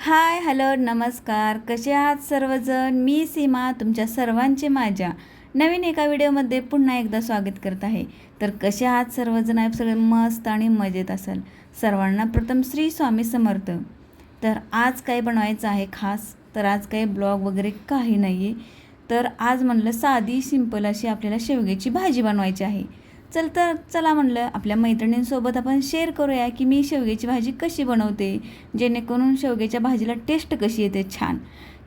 Hi hello नमस्कार, कसे आहात सर्वजण. मी सीमा तुमच्या सर्वांचे माझ्या नवीन एका व्हिडिओमध्ये पुन्हा एकदा स्वागत करत आहे. तर कसे आहात सर्वजण. आप सगळे मस्त आणि मजेत असाल. सर्वांना प्रथम श्री स्वामी समर्थ. तर आज काय बनवायचं आहे खास, तर आज काही ब्लॉग वगैरे काही नाही आहे. तर आज म्हणलं साधी सिंपल अशी आपल्याला शेवग्याची भाजी बनवायची आहे. चला म्हणलं आपल्या मैत्रिणींसोबत आपण शेअर करूया की मी शेवग्याची भाजी कशी बनवते, जेणेकरून शेवग्याच्या भाजीला टेस्ट कशी येते छान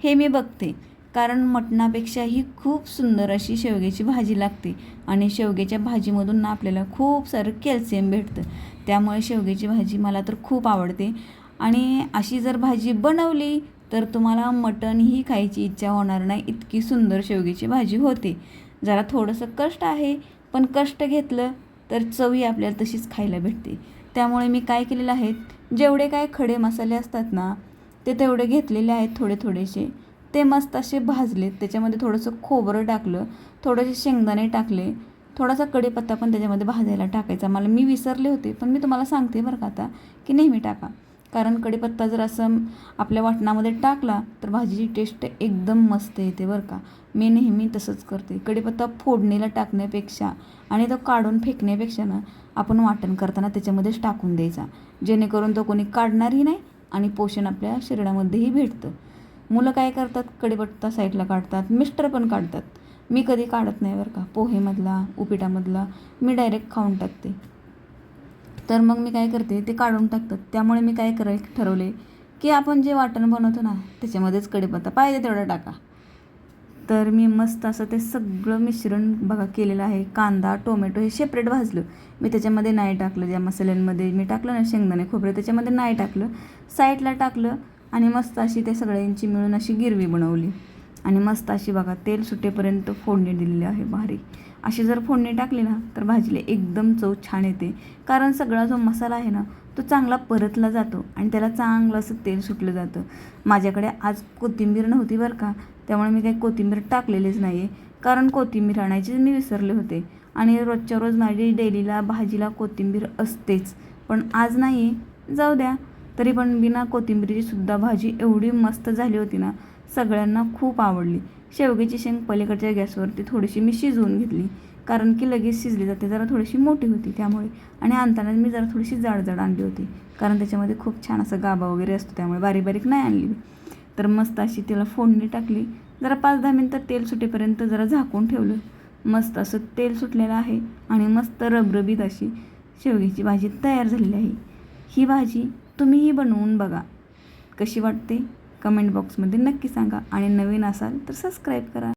हे मी बघते. कारण मटणापेक्षा ही खूप सुंदर अशी शेवग्याची भाजी लागते आणि शेवग्याच्या भाजीमधून ना आपल्याला खूप सारं कॅल्शियम भेटतं. त्यामुळे शेवग्याची भाजी मला तर खूप आवडते आणि अशी जर भाजी बनवली तर तुम्हाला मटण ही खायची इच्छा होणार नाही, इतकी सुंदर शेवग्याची भाजी होते. जरा थोडंसं कष्ट आहे, पण कष्ट घेतलं तर चवी आपल्याला तशीच खायला भेटते. त्यामुळे मी काय केलेलं आहे, जेवढे काय खडे मसाले असतात ना ते तेवढे घेतलेले आहेत, थोडेसे ते मस्त असे भाजलेत. त्याच्यामध्ये थोडंसं खोबरं टाकलं, थोडेसे शेंगदाणे टाकले, थोडासा कढीपत्ता पण त्याच्यामध्ये भाजायला टाकायचा. मी विसरले होते, पण मी तुम्हाला सांगते बरं का आता की नेहमी टाका. कारण कढीपत्ता जर असं आपल्या वाटणामध्ये टाकला तर भाजीची टेस्ट एकदम मस्त येते बरं का. मी नेहमी तसंच करते. कढीपत्ता फोडणीला टाकण्यापेक्षा आणि तो काढून फेकण्यापेक्षा ना आपण वाटण करताना त्याच्यामध्येच टाकून द्यायचा, जेणेकरून तो कोणी काढणारही नाही आणि पोषण आपल्या शरीरामध्येही भेटतं. मुलं काय करतात, कढीपत्ता साईडला काढतात, मिस्टर पण काढतात. मी कधी काढत नाही बरं का. पोहेमधला उपीटामधला मी डायरेक्ट खाऊन टाकते. तर मग मी काय करते, ते काढून टाकतात. त्यामुळे मी काय ठरवले की आपण जे वाटण बनवतो ना त्याच्यामध्येच कढीपत्ता पाहिजे तेवढा टाका. तर मी मस्त असं ते सगळं मिश्रण बघा केलेलं आहे. कांदा टोमॅटो हे सेपरेट भाजलं, मी त्याच्यामध्ये नाही टाकलं. ज्या मसाल्यांमध्ये मी टाकलं ना शेंगदाणे खोबरे त्याच्यामध्ये नाही टाकलं, साईडला टाकलं आणि मस्त अशी त्या सगळ्यांची मिळून अशी गिरवी बनवली आणि मस्त अशी बघा तेल सुटेपर्यंत फोडणी दिलेली आहे भारी. अशी जर फोडणी टाकली ना तर भाजीला एकदम चव छान येते. कारण सगळा जो मसाला आहे ना तो चांगला परतला जातो आणि त्याला चांगलं असं तेल सुटलं जातं. माझ्याकडे आज कोथिंबीर नव्हती बरं का, त्यामुळे मी काही कोथिंबीर टाकलेलीच नाही आहे. कारण कोथिंबीर आणायची मी विसरले होते आणि रोजच्या रोज माझी डेलीला भाजीला कोथिंबीर असतेच, पण आज नाही, जाऊ द्या. तरी पण बिना कोथिंबीरीची सुद्धा भाजी एवढी मस्त झाली होती ना, सगळ्यांना खूप आवडली. शेवग्याची शेंग पलीकडच्या गॅसवरती थोडीशी मी शिजवून घेतली, कारण की लगेच शिजली जाते. जरा थोडीशी मोठी होती त्यामुळे, आणि आणताना मी जरा थोडीशी जाड आणली होती, कारण त्याच्यामध्ये खूप छान असा गाभा वगैरे असतो, त्यामुळे बारीक नाही आणली. तर मस्त अशी त्याला फोडणी टाकली. जरा 5-10 मिनटं तेल सुटेपर्यंत जरा झाकून ठेवलं. मस्त असं तेल सुटलेलं आहे आणि मस्त रबरबीत अशी शेवग्याची भाजी तयार झालेली आहे. ही भाजी तुम्हीही बनवून बघा, कशी वाटते कमेंट बॉक्समध्ये नक्की सांगा आणि नवीन असाल तर सबस्क्राईब करा.